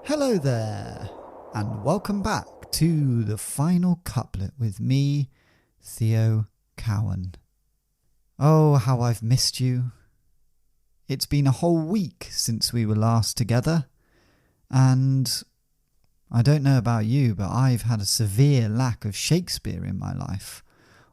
Hello there, and welcome back to the final couplet with me, Theo Cowan. Oh, how I've missed you. It's been a whole week since we were last together, and I don't know about you, but I've had a severe lack of Shakespeare in my life.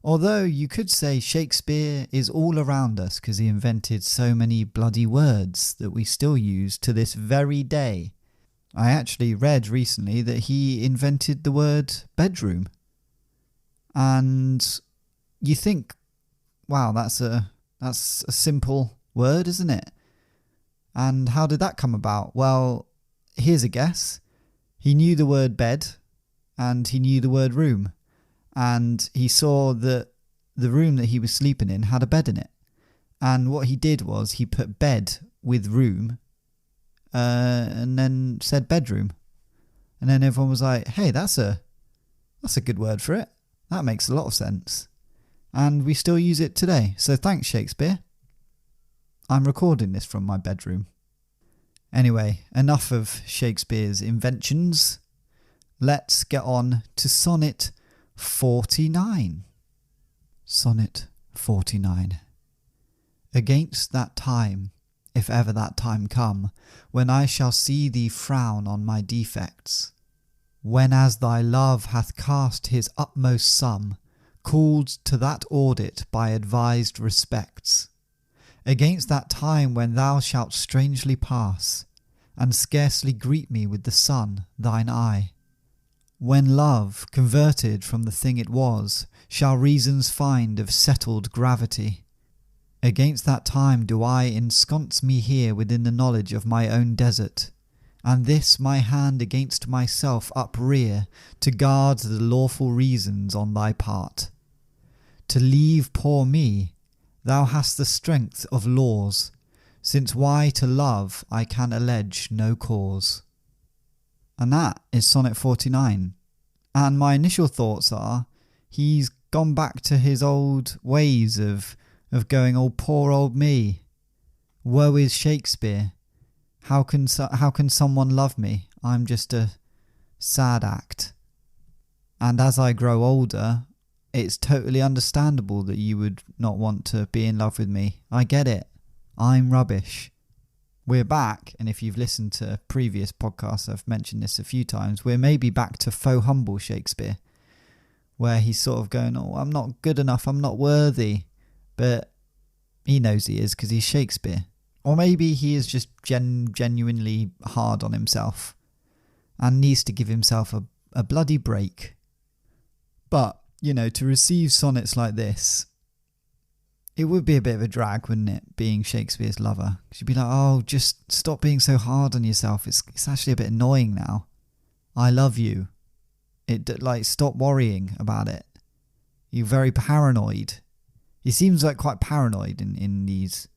Although you could say Shakespeare is all around us because he invented so many bloody words that we still use to this very day. I actually read recently that he invented the word bedroom. And you think, wow, that's a simple word, isn't it? And how did that come about? Well, here's a guess. He knew the word bed and he knew the word room. And he saw that the room that he was sleeping in had a bed in it. And what he did was he put bed with room and then said bedroom. And then everyone was like, hey, that's a good word for it. That makes a lot of sense. And we still use it today. So thanks, Shakespeare. I'm recording this from my bedroom. Anyway, enough of Shakespeare's inventions. Let's get on to Sonnet 49. Sonnet 49. Against that time, if ever that time come, when I shall see thee frown on my defects, when as thy love hath cast his utmost sum, called to that audit by advis'd respects, against that time when thou shalt strangely pass, and scarcely greet me with the sun, thine eye, when love, converted from the thing it was, shall reasons find of settled gravity, against that time do I ensconce me here within the knowledge of my own desert, and this my hand against myself uprear to guard the lawful reasons on thy part. To leave poor me, thou hast the strength of laws, since why to love I can allege no cause. And that is Sonnet 49. And my initial thoughts are, he's gone back to his old ways of going, oh, poor old me. Woe is Shakespeare. How can someone love me? I'm just a sad act. And as I grow older, it's totally understandable that you would not want to be in love with me. I get it. I'm rubbish. We're back, and if you've listened to previous podcasts, I've mentioned this a few times, we're maybe back to faux humble Shakespeare, where he's sort of going, oh, I'm not good enough, I'm not worthy, but he knows he is because he's Shakespeare. Or maybe he is just genuinely hard on himself and needs to give himself a bloody break. But, you know, to receive sonnets like this, it would be a bit of a drag, wouldn't it, being Shakespeare's lover? Because you'd be like, oh, just stop being so hard on yourself. It's actually a bit annoying now. I love you. Stop worrying about it. You're very paranoid. He seems like quite paranoid in these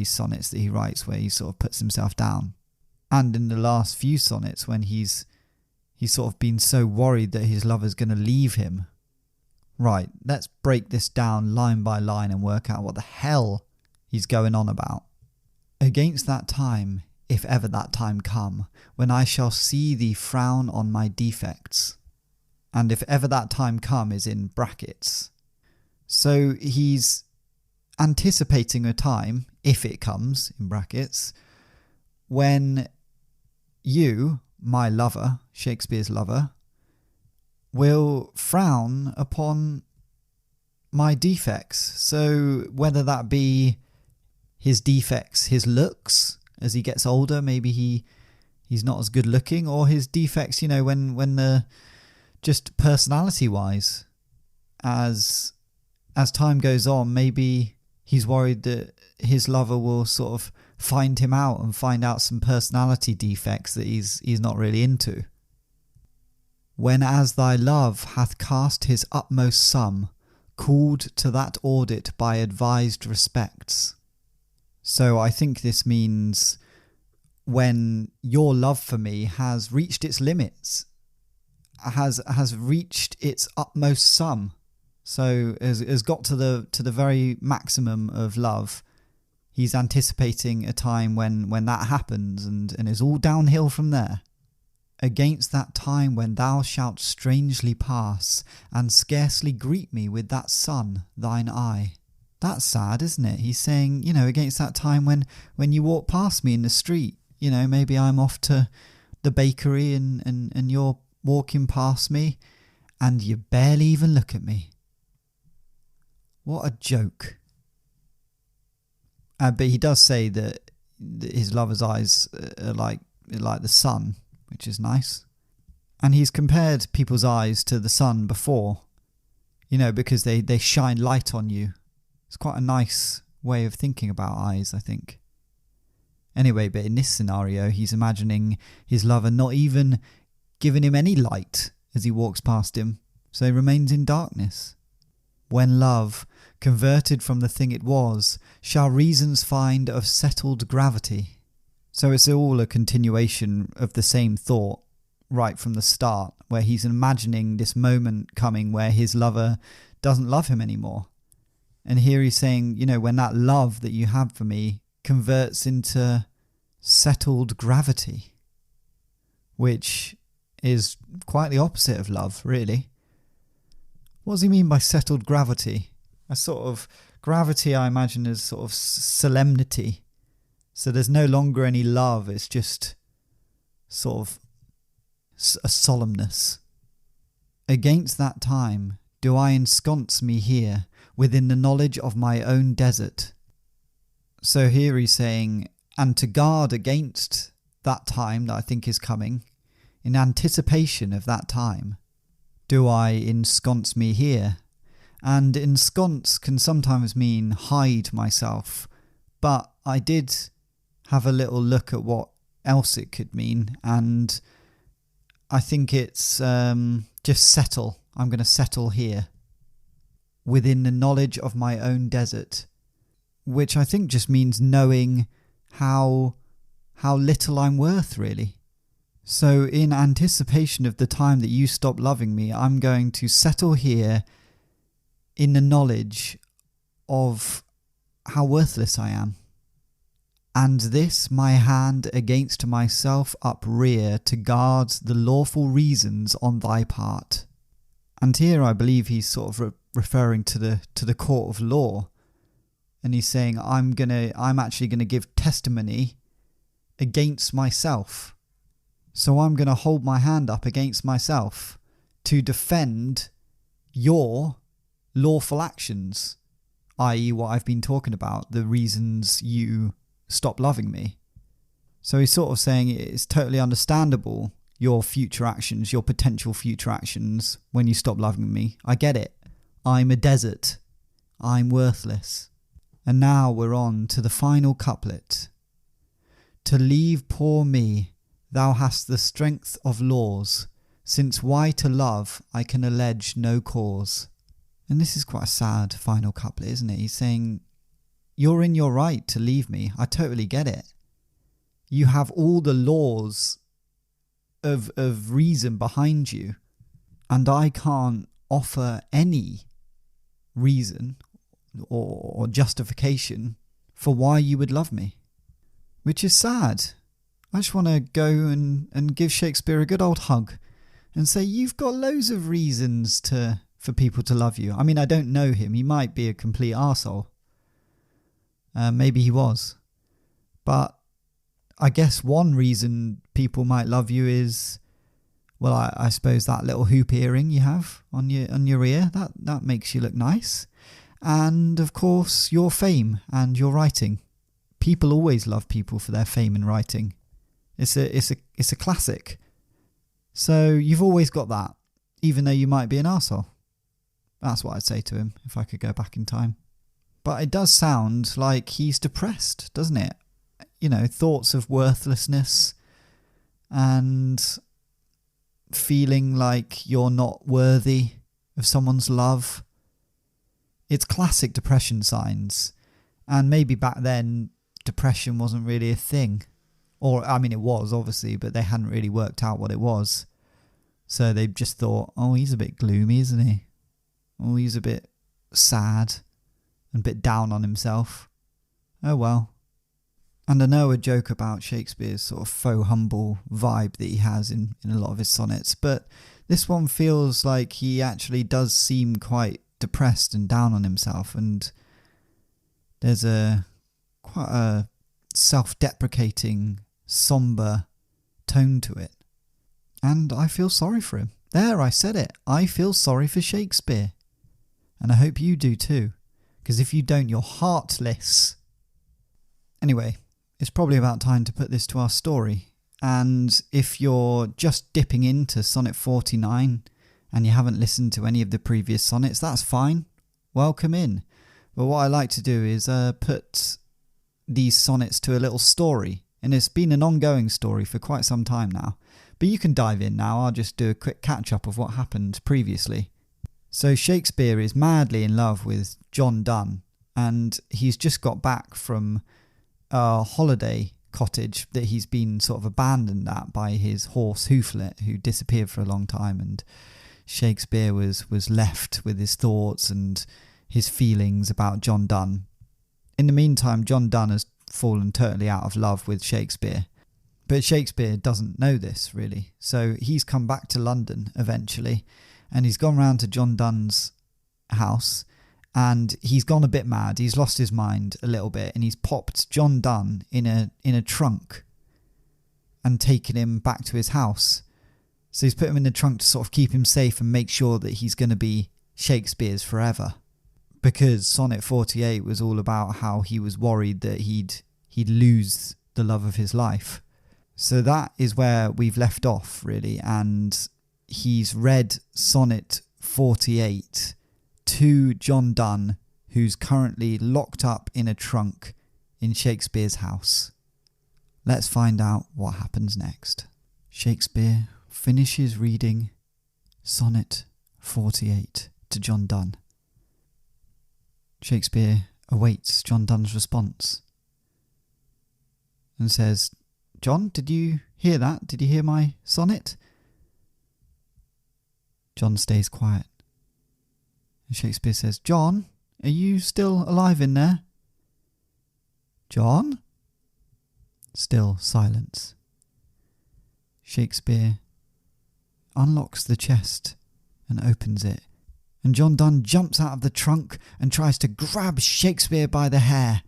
sonnets that he writes, where he sort of puts himself down. And in the last few sonnets, when he's sort of been so worried that his lover's going to leave him. Right, let's break this down line by line and work out what the hell he's going on about. Against that time, if ever that time come, when I shall see thee frown on my defects. And if ever that time come is in brackets. So he's anticipating a time, if it comes, in brackets, when you, my lover, Shakespeare's lover, will frown upon my defects. So whether that be his defects, his looks, as he gets older, maybe he's not as good looking, or his defects, you know, when the just personality wise, as time goes on, maybe he's worried that his lover will sort of find him out and find out some personality defects that he's not really into. When as thy love hath cast his utmost sum, called to that audit by advis'd respects. So I think this means when your love for me has reached its limits, has reached its utmost sum, so has got to the very maximum of love. He's anticipating a time when that happens and is all downhill from there. against that time when thou shalt strangely pass, and scarcely greet me with that sun, thine eye. That's sad, isn't it? He's saying, against that time when you walk past me in the street, maybe I'm off to the bakery and you're walking past me and you barely even look at me. What a joke. But he does say that his lover's eyes are like the sun, which is nice. And he's compared people's eyes to the sun before, because they shine light on you. It's quite a nice way of thinking about eyes, I think. Anyway, but in this scenario, he's imagining his lover not even giving him any light as he walks past him, so he remains in darkness. When love, converted from the thing it was, shall reasons find of settled gravity. So it's all a continuation of the same thought right from the start, where he's imagining this moment coming where his lover doesn't love him anymore. And here he's saying, when that love that you have for me converts into settled gravity, which is quite the opposite of love, really. What does he mean by settled gravity? A sort of gravity I imagine as sort of solemnity. So there's no longer any love, it's just sort of a solemnness. Against that time do I ensconce me here, within the knowledge of my own desert. So here he's saying, and to guard against that time that I think is coming, in anticipation of that time, do I ensconce me here. And ensconce can sometimes mean hide myself, but I did have a little look at what else it could mean, and I think it's just settle. I'm going to settle here, within the knowledge of my own desert, which I think just means knowing how little I'm worth, really. So in anticipation of the time that you stop loving me, I'm going to settle here in the knowledge of how worthless I am. And this my hand against myself uprear to guard the lawful reasons on thy part. And here I believe he's sort of referring to the court of law, and he's saying I'm actually gonna give testimony against myself. So I'm gonna hold my hand up against myself to defend your lawful actions, i.e. what I've been talking about, the reasons you stop loving me. So he's sort of saying it's totally understandable, your future actions, your potential future actions when you stop loving me. I get it. I'm a desert. I'm worthless. And now we're on to the final couplet. To leave poor me, thou hast the strength of laws, since why to love I can allege no cause. And this is quite a sad final couplet, isn't it? He's saying, you're in your right to leave me. I totally get it. You have all the laws of reason behind you, and I can't offer any reason or justification for why you would love me, which is sad. I just want to go and give Shakespeare a good old hug and say, you've got loads of reasons for people to love you. I mean, I don't know him. He might be a complete arsehole. Maybe he was. But I guess one reason people might love you is, well, I suppose that little hoop earring you have on your ear, that makes you look nice. And of course, your fame and your writing. People always love people for their fame and writing. It's a classic. So you've always got that, even though you might be an arsehole. That's what I'd say to him if I could go back in time. But it does sound like he's depressed, doesn't it? Thoughts of worthlessness and feeling like you're not worthy of someone's love. It's classic depression signs. And maybe back then, depression wasn't really a thing. Or, I mean, it was, obviously, but they hadn't really worked out what it was. So they just thought, oh, he's a bit gloomy, isn't he? Oh, he's a bit sad and a bit down on himself. Oh, well. And I know a joke about Shakespeare's sort of faux humble vibe that he has in a lot of his sonnets, but this one feels like he actually does seem quite depressed and down on himself, and there's quite a self-deprecating, sombre tone to it. And I feel sorry for him. There, I said it. I feel sorry for Shakespeare. And I hope you do too, because if you don't, you're heartless. Anyway, it's probably about time to put this to our story. And if you're just dipping into Sonnet 49 and you haven't listened to any of the previous sonnets, that's fine. Welcome in. But what I like to do is put these sonnets to a little story. And it's been an ongoing story for quite some time now. But you can dive in now. I'll just do a quick catch-up of what happened previously. So Shakespeare is madly in love with John Donne. And he's just got back from a holiday cottage that he's been sort of abandoned at by his horse Hooflet, who disappeared for a long time, and Shakespeare was left with his thoughts and his feelings about John Donne. In the meantime, John Donne has fallen totally out of love with Shakespeare, but Shakespeare doesn't know this really, so he's come back to London eventually, and he's gone round to John Donne's house. And he's gone a bit mad. He's lost his mind a little bit, and he's popped John Donne in a trunk and taken him back to his house. So he's put him in the trunk to sort of keep him safe and make sure that he's going to be Shakespeare's forever. Because Sonnet 48 was all about how he was worried that he'd lose the love of his life. So that is where we've left off, really. And he's read Sonnet 48 to John Donne, who's currently locked up in a trunk in Shakespeare's house. Let's find out what happens next. Shakespeare finishes reading Sonnet 48 to John Donne. Shakespeare awaits John Donne's response and says, "John, did you hear that? Did you hear my sonnet?" John stays quiet. And Shakespeare says, "John, are you still alive in there?" "John?" Still silence. Shakespeare unlocks the chest and opens it. And John Donne jumps out of the trunk and tries to grab Shakespeare by the hair.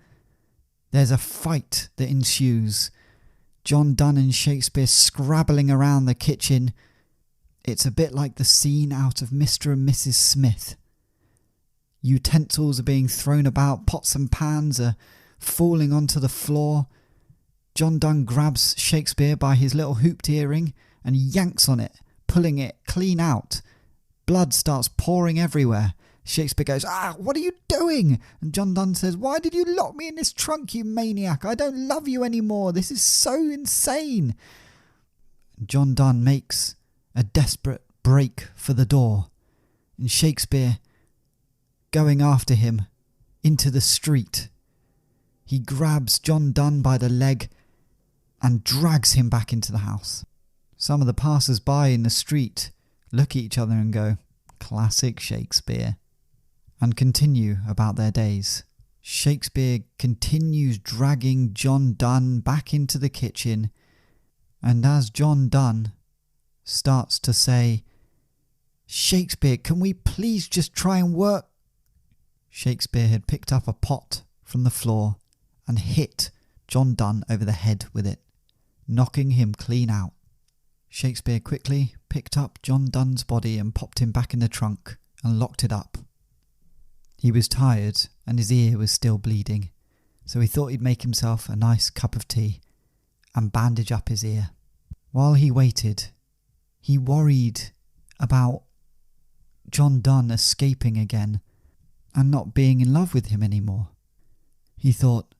There's a fight that ensues. John Donne and Shakespeare scrabbling around the kitchen. It's a bit like the scene out of Mr. and Mrs. Smith. Utensils are being thrown about, pots and pans are falling onto the floor. John Donne grabs Shakespeare by his little hooped earring and yanks on it, pulling it clean out. Blood starts pouring everywhere. Shakespeare goes, "What are you doing?" And John Donne says, "Why did you lock me in this trunk, you maniac? I don't love you anymore. This is so insane." John Donne makes a desperate break for the door. And Shakespeare, going after him into the street, he grabs John Donne by the leg and drags him back into the house. Some of the passers-by in the street look at each other and go, "Classic Shakespeare," and continue about their days. Shakespeare continues dragging John Donne back into the kitchen, and as John Donne starts to say, "Shakespeare, can we please just try and work?" Shakespeare had picked up a pot from the floor and hit John Donne over the head with it, knocking him clean out. Shakespeare quickly picked up John Donne's body and popped him back in the trunk and locked it up. He was tired and his ear was still bleeding, so he thought he'd make himself a nice cup of tea and bandage up his ear. While he waited, he worried about John Donne escaping again and not being in love with him anymore. He thought,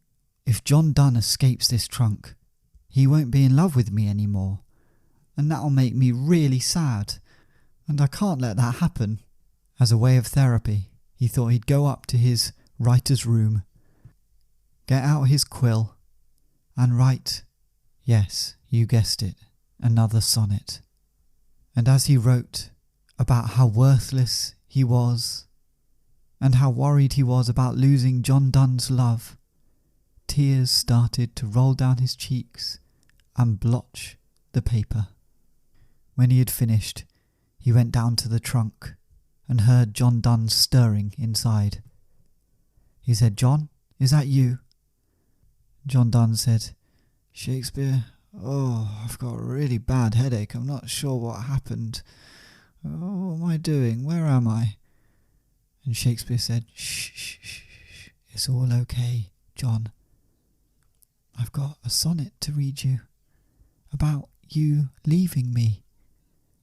if John Donne escapes this trunk, he won't be in love with me anymore, and that'll make me really sad, and I can't let that happen. As a way of therapy, he thought he'd go up to his writer's room, get out his quill, and write, yes, you guessed it, another sonnet. And as he wrote about how worthless he was, and how worried he was about losing John Donne's love, tears started to roll down his cheeks and blotch the paper. When he had finished, he went down to the trunk and heard John Donne stirring inside. He said, "John, is that you?" John Donne said, "Shakespeare, I've got a really bad headache. I'm not sure what happened. What am I doing? Where am I?" And Shakespeare said, "Shh, shh, shh, shh. It's all okay, John. I've got a sonnet to read you about you leaving me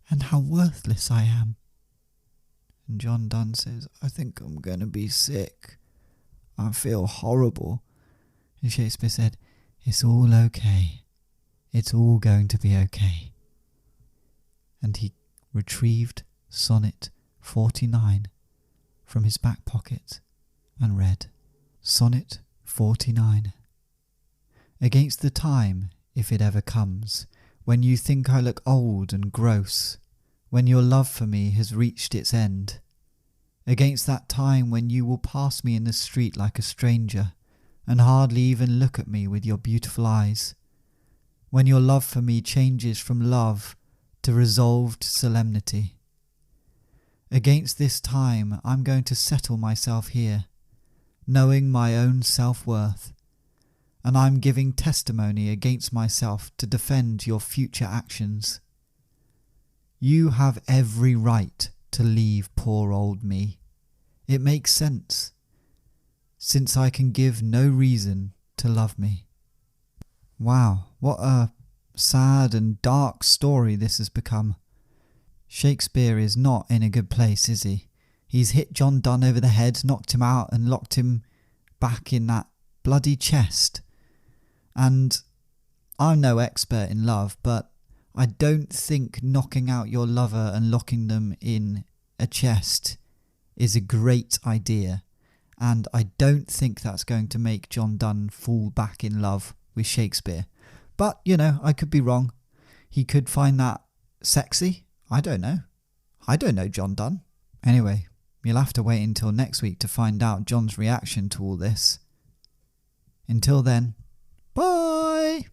and how worthless I am." And John Donne says, "I think I'm going to be sick. I feel horrible." And Shakespeare said, "It's all okay. It's all going to be okay." And he retrieved Sonnet 49 from his back pocket and read, Sonnet 49. Against the time, if it ever comes, when you think I look old and gross, when your love for me has reached its end, against that time when you will pass me in the street like a stranger, and hardly even look at me with your beautiful eyes, when your love for me changes from love to resolved solemnity. Against this time I'm going to settle myself here, knowing my own self-worth, and I'm giving testimony against myself to defend your future actions. You have every right to leave poor old me. It makes sense, since I can give no reason to love me. Wow, what a sad and dark story this has become. Shakespeare is not in a good place, is he? He's hit John Donne over the head, knocked him out and locked him back in that bloody chest. And I'm no expert in love, but I don't think knocking out your lover and locking them in a chest is a great idea. And I don't think that's going to make John Donne fall back in love with Shakespeare. But, I could be wrong. He could find that sexy. I don't know. I don't know John Donne. Anyway, you'll have to wait until next week to find out John's reaction to all this. Until then, bye!